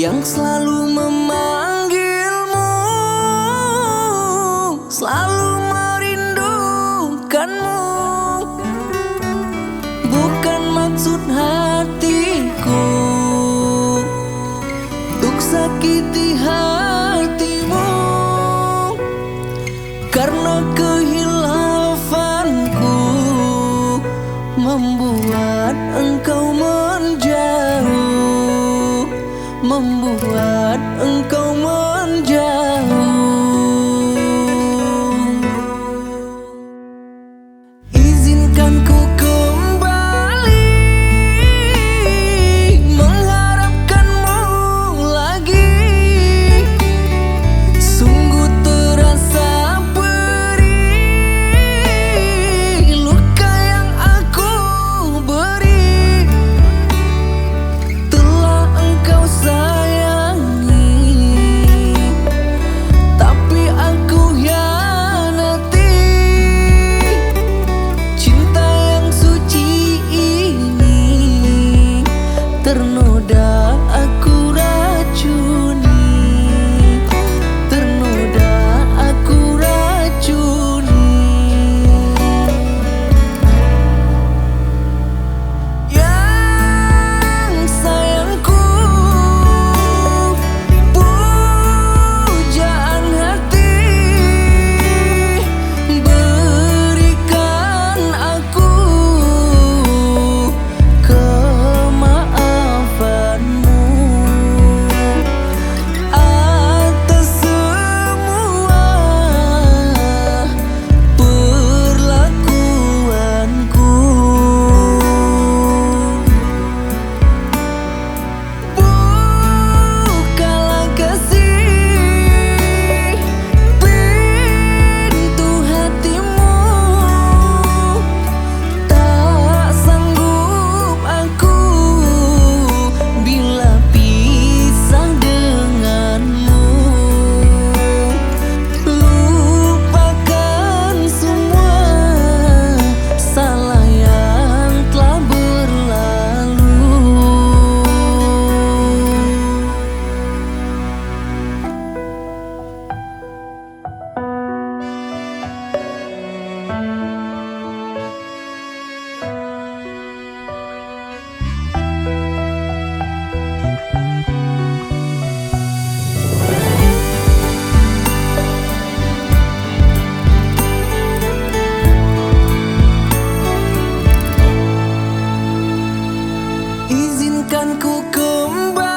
yang selalu memanggilmu, selalu merindukanmu. Bukan maksud hatiku untuk sakiti hatimu, karena kehilafanku membuat engkau menjauh, membuat engkau menjauh. Izinkan ku kembali mengharapkanmu lagi. Sungguh terasa perih luka yang aku beri. Telah engkau sayangi, tapi aku hianati. Cinta yang suci ini ternoda aku racuni, ternoda aku racuni. Yang sayangku, pujaan hati, berikan aku kemaafanmu atas semua perlakuanku. Bukalah kasih pintu hatimu, tak sanggup aku bila pisah denganmu. Lupakan semua salah yang telah berlalu. Izinkan ku kembali